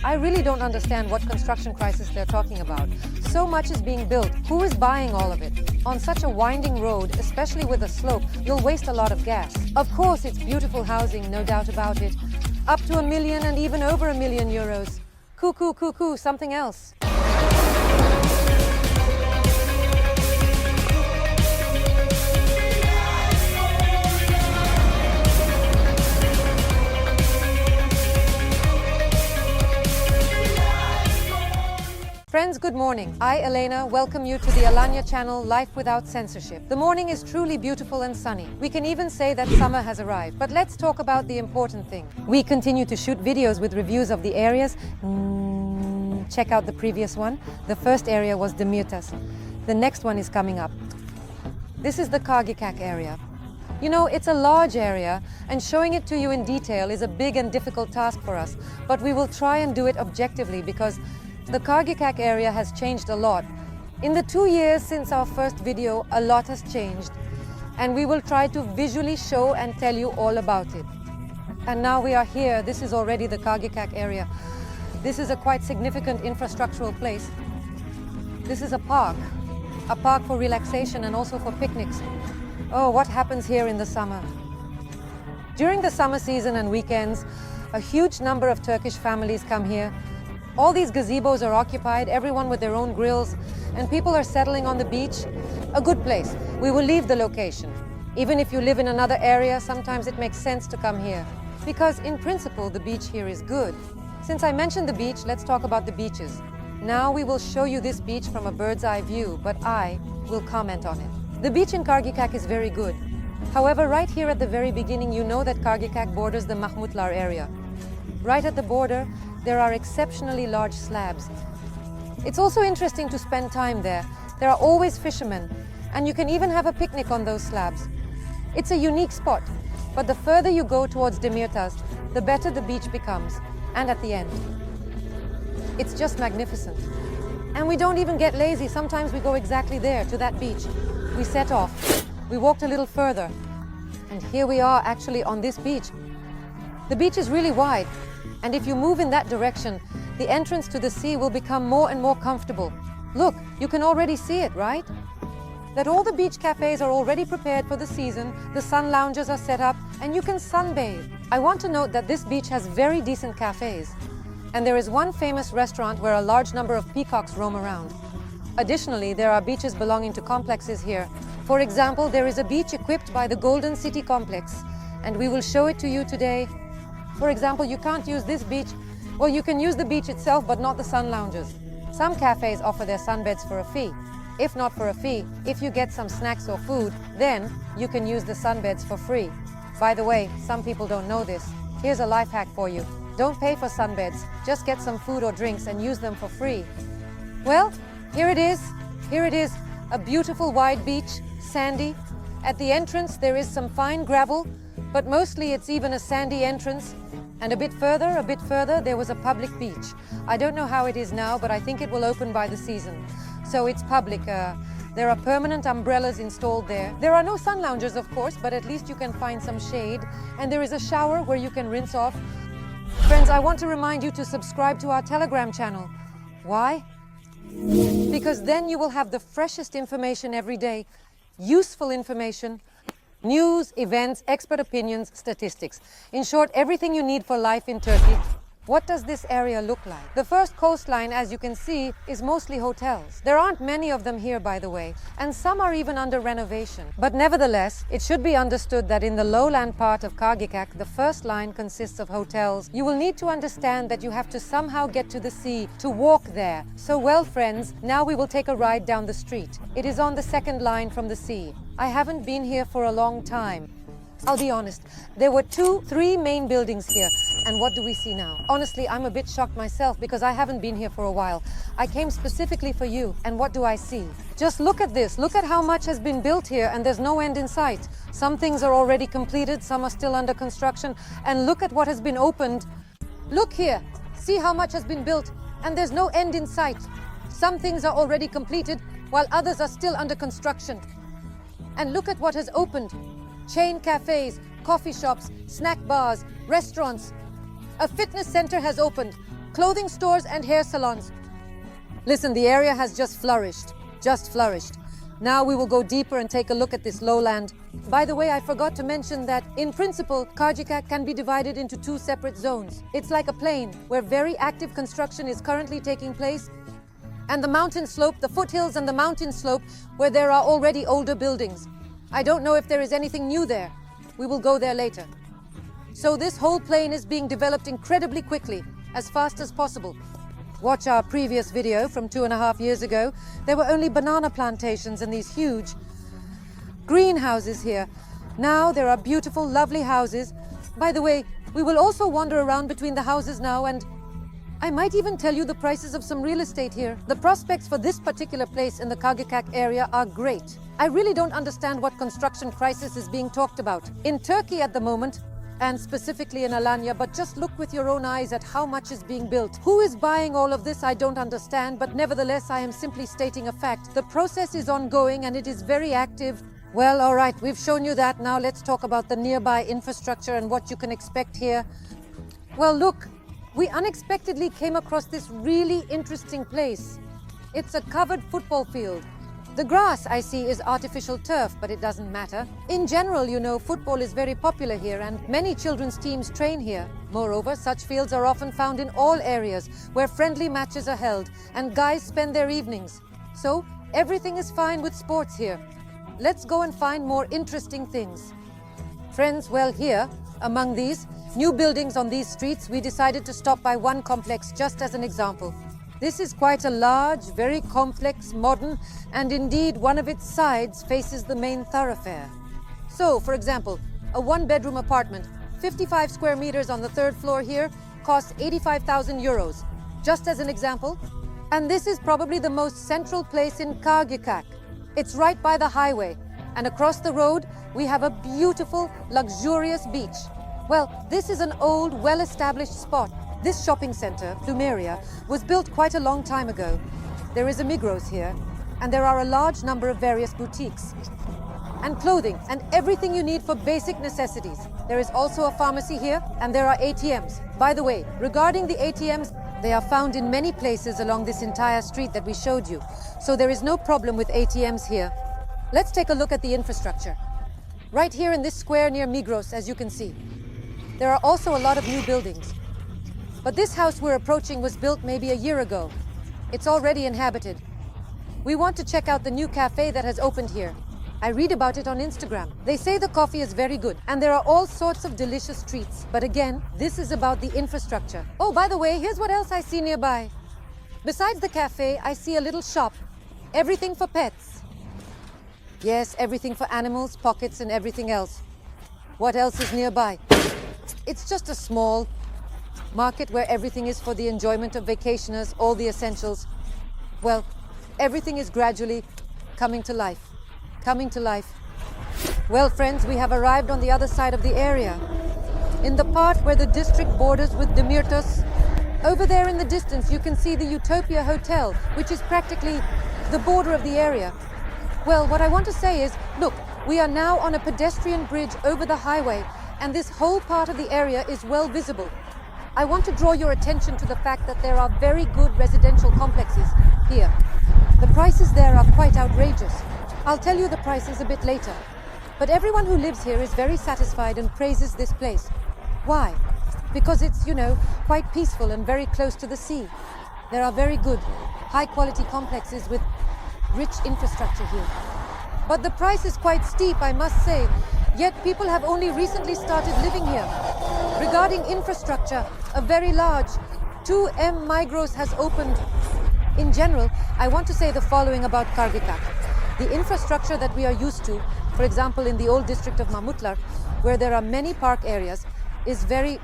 I really don't understand what construction crisis they're talking about. So much is being built. Who is buying all of it? On such a winding road, especially with a slope, you'll waste a lot of gas. Of course, it's beautiful housing, no doubt about it. Up to 1 million and even over 1 million euros. Cuckoo, something else. Friends, good morning. I, Elena, welcome you to the Alanya channel, Life Without Censorship. The morning is truly beautiful and sunny. We can even say that summer has arrived. But let's talk about the important thing. We continue to shoot videos with reviews of the areas. Check out the previous one. The first area was Demirtas. The next one is coming up. This is the Kargicak area. You know, it's a large area, and showing it to you in detail is a big and difficult task for us. But we will try and do it objectively because the Kargicak area has changed a lot. In the 2 years since our first video, a lot has changed, and we will try to visually show and tell you all about it. And now we are here. This is already the Kargicak area. This is a quite significant infrastructural place. This is a park for relaxation and also for picnics. Oh, what happens here in the summer? During the summer season and weekends, a huge number of Turkish families come here. All these gazebos are occupied, everyone with their own grills, and people are settling on the beach. A good place. We will leave the location. Even if you live in another area, sometimes it makes sense to come here. Because in principle, the beach here is good. Since I mentioned the beach, let's talk about the beaches. Now we will show you this beach from a bird's eye view, but I will comment on it. The beach in Kargicak is very good. However, right here at the very beginning, you know that Kargicak borders the Mahmutlar area. Right at the border, there are exceptionally large slabs. It's also interesting to spend time there. There are always fishermen, and you can even have a picnic on those slabs. It's a unique spot, but the further you go towards Demirtas, the better the beach becomes, and at the end. It's just magnificent. And we don't even get lazy. Sometimes we go exactly there, to that beach. We set off. We walked a little further, and here we are actually on this beach. The beach is really wide. And if you move in that direction, the entrance to the sea will become more and more comfortable. Look, you can already see it, right? That all the beach cafes are already prepared for the season, the sun lounges are set up, and you can sunbathe. I want to note that this beach has very decent cafes. And there is one famous restaurant where a large number of peacocks roam around. Additionally, there are beaches belonging to complexes here. For example, there is a beach equipped by the Golden City Complex, and we will show it to you today. For example, you can't use this beach. Well, you can use the beach itself, but not the sun lounges. Some cafes offer their sunbeds for a fee. If not for a fee, if you get some snacks or food, then you can use the sunbeds for free. By the way, some people don't know this. Here's a life hack for you. Don't pay for sunbeds. Just get some food or drinks and use them for free. Well, here it is. Here it is. A beautiful wide beach, sandy. At the entrance, there is some fine gravel, but mostly it's even a sandy entrance. And a bit further, there was a public beach. I don't know how it is now, but I think it will open by the season. So it's public. There are permanent umbrellas installed there. There are no sun lounges, of course, but at least you can find some shade. And there is a shower where you can rinse off. Friends, I want to remind you to subscribe to our Telegram channel. Why? Because then you will have the freshest information every day, useful information, news, events, expert opinions, statistics. In short, everything you need for life in Turkey. What does this area look like? The first coastline, as you can see, is mostly hotels. There aren't many of them here, by the way, and some are even under renovation. But nevertheless, it should be understood that in the lowland part of Kargicak, the first line consists of hotels. You will need to understand that you have to somehow get to the sea to walk there. So well, friends, now we will take a ride down the street. It is on the second line from the sea. I haven't been here for a long time. I'll be honest, there were 3 main buildings here, and what do we see now? Honestly, I'm a bit shocked myself because I haven't been here for a while. I came specifically for you, and what do I see? Just look at this. Look at how much has been built here, and there's no end in sight. Some things are already completed, some are still under construction, and look at what has been opened. Look here. See how much has been built, and there's no end in sight. Some things are already completed, while others are still under construction. And look at what has opened. Chain cafes, coffee shops, snack bars, restaurants. A fitness center has opened. clothing stores and hair salons. Listen, the area has just flourished. Now we will go deeper and take a look at this lowland. By the way, I forgot to mention that, in principle, Kargicak can be divided into 2 separate zones. It's like a plain, where very active construction is currently taking place, and the mountain slope, the foothills and the mountain slope, where there are already older buildings. I don't know if there is anything new there. We will go there later. So this whole plain is being developed incredibly quickly, as fast as possible. Watch our previous video from 2.5 years ago. There were only banana plantations and these huge greenhouses here. Now there are beautiful, lovely houses. By the way, we will also wander around between the houses now, and I might even tell you the prices of some real estate here. The prospects for this particular place in the Kargicak area are great. I really don't understand what construction crisis is being talked about in Turkey at the moment, and specifically in Alanya, but just look with your own eyes at how much is being built. Who is buying all of this, I don't understand, but nevertheless, I am simply stating a fact. The process is ongoing and it is very active. Well, all right, we've shown you that. Now let's talk about the nearby infrastructure and what you can expect here. Well, look, we unexpectedly came across this really interesting place. It's a covered football field. The grass, I see, is artificial turf, but it doesn't matter. In general, you know, football is very popular here and many children's teams train here. Moreover, such fields are often found in all areas where friendly matches are held and guys spend their evenings. So, everything is fine with sports here. Let's go and find more interesting things. Friends, well, here, among these new buildings on these streets, we decided to stop by one complex just as an example. This is quite a large, very complex, modern, and indeed one of its sides faces the main thoroughfare. So, for example, a one-bedroom apartment, 55 square meters on the 3rd floor here, costs 85,000 euros, just as an example. And this is probably the most central place in Kargicak. It's right by the highway, and across the road, we have a beautiful, luxurious beach. Well, this is an old, well-established spot. This shopping center, Plumeria, was built quite a long time ago. There is a Migros here, and there are a large number of various boutiques. And clothing, and everything you need for basic necessities. There is also a pharmacy here, and there are ATMs. By the way, regarding the ATMs, they are found in many places along this entire street that we showed you. So there is no problem with ATMs here. Let's take a look at the infrastructure. Right here in this square near Migros, as you can see. There are also a lot of new buildings. But this house we're approaching was built maybe a year ago. It's already inhabited. We want to check out the new cafe that has opened here. I read about it on Instagram. They say the coffee is very good and there are all sorts of delicious treats. But again, this is about the infrastructure. Oh, by the way, here's what else I see nearby. Besides the cafe, I see a little shop. Everything for pets. Yes, everything for animals, pockets, and everything else. What else is nearby? It's just a small market where everything is for the enjoyment of vacationers, all the essentials. Well, everything is gradually coming to life. Well, friends, we have arrived on the other side of the area. In the part where the district borders with Demirtos. Over there in the distance, you can see the Utopia Hotel, which is practically the border of the area. Well, what I want to say is, look, we are now on a pedestrian bridge over the highway, and this whole part of the area is well visible. I want to draw your attention to the fact that there are very good residential complexes here. The prices there are quite outrageous. I'll tell you the prices a bit later. But everyone who lives here is very satisfied and praises this place. Why? Because it's, you know, quite peaceful and very close to the sea. There are very good, high-quality complexes with rich infrastructure here. But the price is quite steep, I must say. Yet people have only recently started living here. Regarding infrastructure, a very large 2M Migros has opened. In general, I want to say the following about Kargicak. The infrastructure that we are used to, for example in the old district of Mamutlar, where there are many park areas, is very...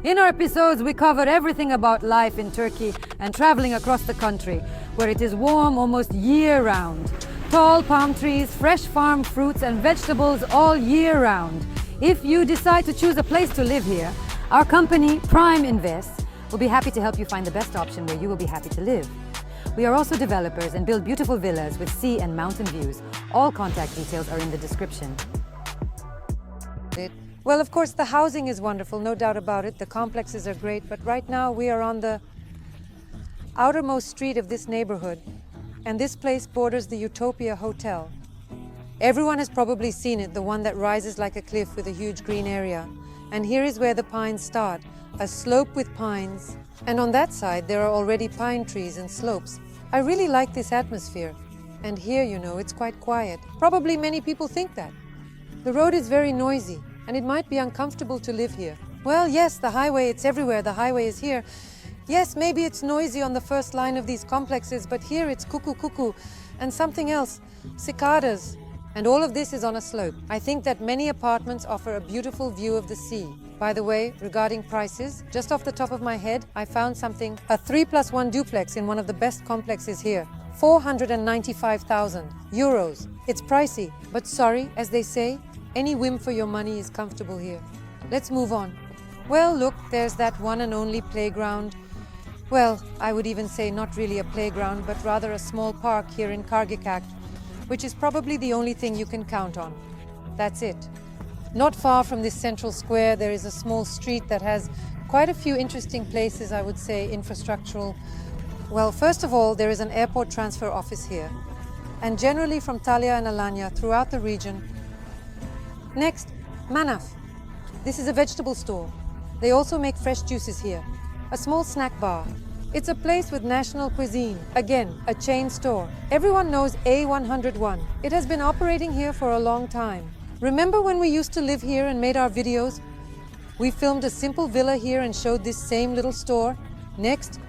In our episodes, we covered everything about life in Turkey and traveling across the country, where it is warm almost year-round. Tall palm trees, fresh farm fruits and vegetables all year-round. If you decide to choose a place to live here, our company, Prime Invest, will be happy to help you find the best option where you will be happy to live. We are also developers and build beautiful villas with sea and mountain views. All contact details are in the description. Well, of course, the housing is wonderful, no doubt about it. The complexes are great, but right now we are on the outermost street of this neighborhood, and this place borders the Utopia Hotel. Everyone has probably seen it, the one that rises like a cliff with a huge green area. And here is where the pines start, a slope with pines. And on that side, there are already pine trees and slopes. I really like this atmosphere. And here, you know, it's quite quiet. Probably many people think that. The road is very noisy, and it might be uncomfortable to live here. Well, yes, the highway, it's everywhere. The highway is here. Yes, maybe it's noisy on the first line of these complexes, but here it's cuckoo cuckoo and something else, cicadas. And all of this is on a slope. I think that many apartments offer a beautiful view of the sea. By the way, regarding prices, just off the top of my head, I found something, a 3+1 duplex in one of the best complexes here. 495,000 euros. It's pricey, but sorry, as they say, any whim for your money is comfortable here. Let's move on. Well, look, there's that one and only playground. Well, I would even say not really a playground, but rather a small park here in Kargicak, which is probably the only thing you can count on. That's it. Not far from this central square, there is a small street that has quite a few interesting places, I would say, infrastructural. Well, first of all, there is an airport transfer office here, and generally from Talia and Alanya throughout the region. Next, Manaf. This is a vegetable store. They also make fresh juices here. A small snack bar. It's a place with national cuisine. Again, a chain store. Everyone knows A101. It has been operating here for a long time. Remember when we used to live here and made our videos? We filmed a simple villa here and showed this same little store. Next,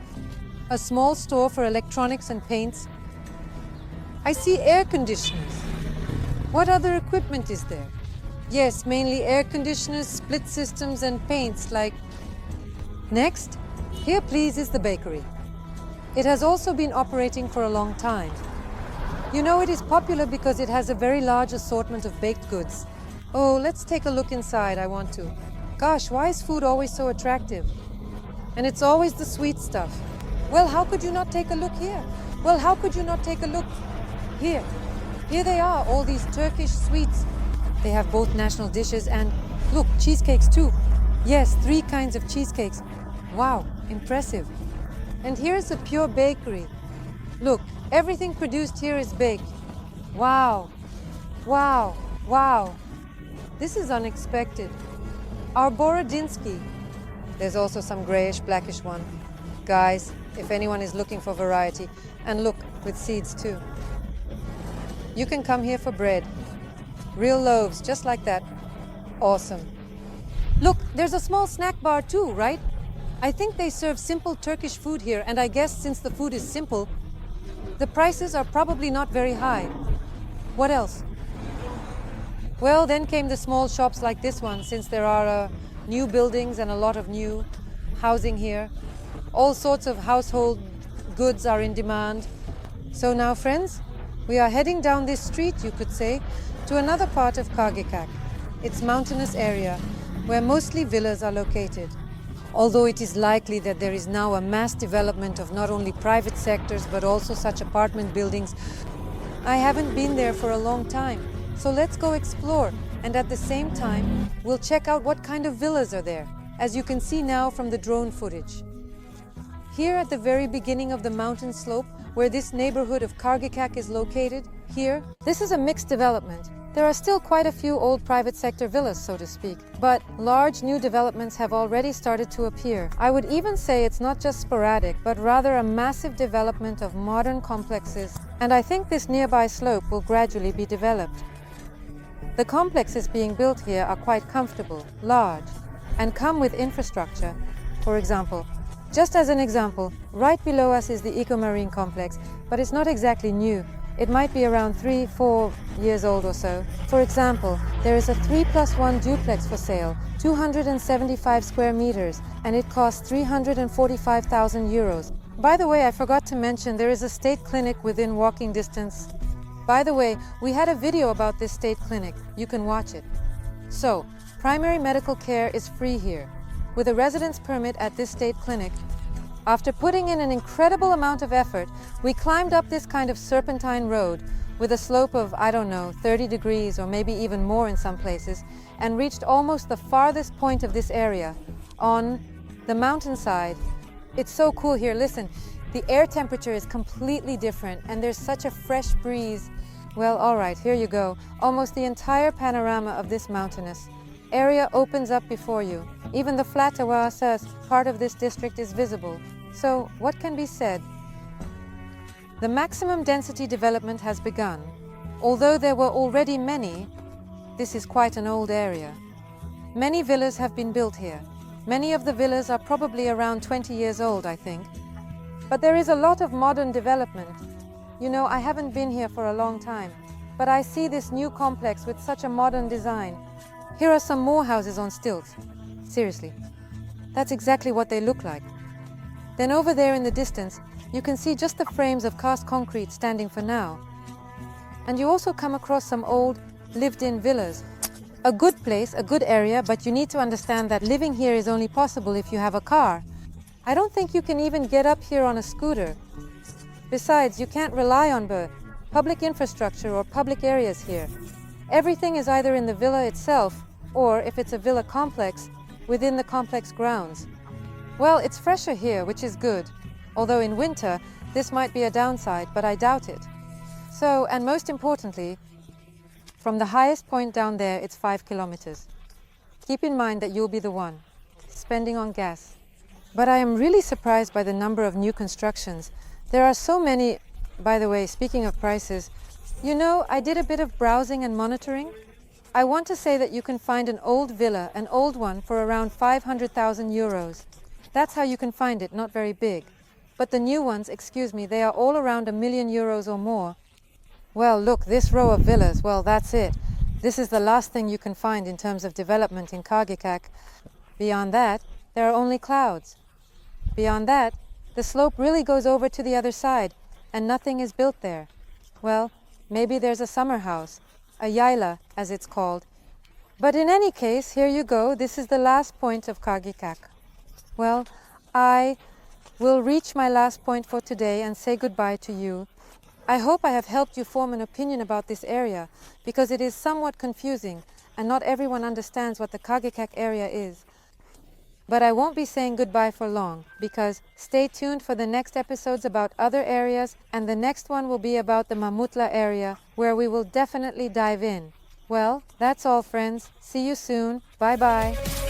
a small store for electronics and paints. I see air conditioners. What other equipment is there? Yes, mainly air conditioners, split systems and paints like... Next, here please is the bakery. It has also been operating for a long time. You know, it is popular because it has a very large assortment of baked goods. Oh, let's take a look inside, I want to. Gosh, why is food always so attractive? And it's always the sweet stuff. Well, how could you not take a look here? Well, how could you not take a look here? Here they are, all these Turkish sweets. They have both national dishes and, look, cheesecakes too. Yes, 3 kinds of cheesecakes. Wow, impressive. And here's a pure bakery. Look, everything produced here is baked. Wow, wow, wow. This is unexpected. Our Borodinsky. There's also some grayish, blackish one. Guys, if anyone is looking for variety, and look, with seeds too. You can come here for bread. Real loaves, just like that. Awesome. Look, there's a small snack bar too, right? I think they serve simple Turkish food here, and I guess since the food is simple, the prices are probably not very high. What else? Well, then came the small shops like this one, since there are new buildings and a lot of new housing here. All sorts of household goods are in demand. So now, friends, we are heading down this street, you could say, to another part of Kargicak. It's mountainous area, where mostly villas are located. Although it is likely that there is now a mass development of not only private sectors, but also such apartment buildings. I haven't been there for a long time, so let's go explore. And at the same time, we'll check out what kind of villas are there, as you can see now from the drone footage. Here at the very beginning of the mountain slope, where this neighborhood of Kargicak is located, here, this is a mixed development. There are still quite a few old private sector villas, so to speak, but large new developments have already started to appear. I would even say it's not just sporadic, but rather a massive development of modern complexes, and I think this nearby slope will gradually be developed. The complexes being built here are quite comfortable, large, and come with infrastructure. For example, just as an example, right below us is the Eco-Marine complex, but it's not exactly new. It might be around 3-4 years old or so. For example, there is a 3+1 duplex for sale, 275 square meters, and it costs 345,000 euros. By the way, I forgot to mention there is a state clinic within walking distance. By the way, we had a video about this state clinic. You can watch it. So, primary medical care is free here. With a residence permit at this state clinic, after putting in an incredible amount of effort, we climbed up this kind of serpentine road with a slope of, I don't know, 30 degrees or maybe even more in some places, and reached almost the farthest point of this area, on the mountainside. It's so cool here. Listen, The air temperature is completely different and there's such a fresh breeze. Well, all right, here you go. Almost the entire panorama of this mountainous area opens up before you. Even the flat oasis part of this district is visible. So, what can be said? The maximum density development has begun. Although there were already many, this is quite an old area. Many villas have been built here. Many of the villas are probably around 20 years old, I think. But there is a lot of modern development. You know, I haven't been here for a long time, but I see this new complex with such a modern design. Here are some more houses on stilts. Seriously, that's exactly what they look like. Then over there in the distance, you can see just the frames of cast concrete standing for now. And you also come across some old, lived-in villas. A good place, a good area, but you need to understand that living here is only possible if you have a car. I don't think you can even get up here on a scooter. Besides, you can't rely on public infrastructure or public areas here. Everything is either in the villa itself, or if it's a villa complex, within the complex grounds. Well, it's fresher here, which is good. Although in winter, this might be a downside, but I doubt it. So, and most importantly, from the highest point down there, it's 5 kilometers. Keep in mind that you'll be the one spending on gas. But I am really surprised by the number of new constructions. There are so many. By the way, speaking of prices, you know, I did a bit of browsing and monitoring. I want to say that you can find an old villa, an old one, for around 500,000 euros. That's how you can find it, not very big. But the new ones, excuse me, they are all around €1,000,000 or more. Well, look, this row of villas, well, that's it. This is the last thing you can find in terms of development in Kargicak. Beyond that, there are only clouds. Beyond that, the slope really goes over to the other side, and nothing is built there. Well, maybe there's a summer house, a yaila, as it's called. But in any case, here you go. This is the last point of Kargicak. Well, I will reach my last point for today and say goodbye to you. I hope I have helped you form an opinion about this area, because it is somewhat confusing and not everyone understands what the Kargicak area is. But I won't be saying goodbye for long, because stay tuned for the next episodes about other areas, and the next one will be about the Mamutla area, where we will definitely dive in. Well, that's all, friends. See you soon. Bye-bye.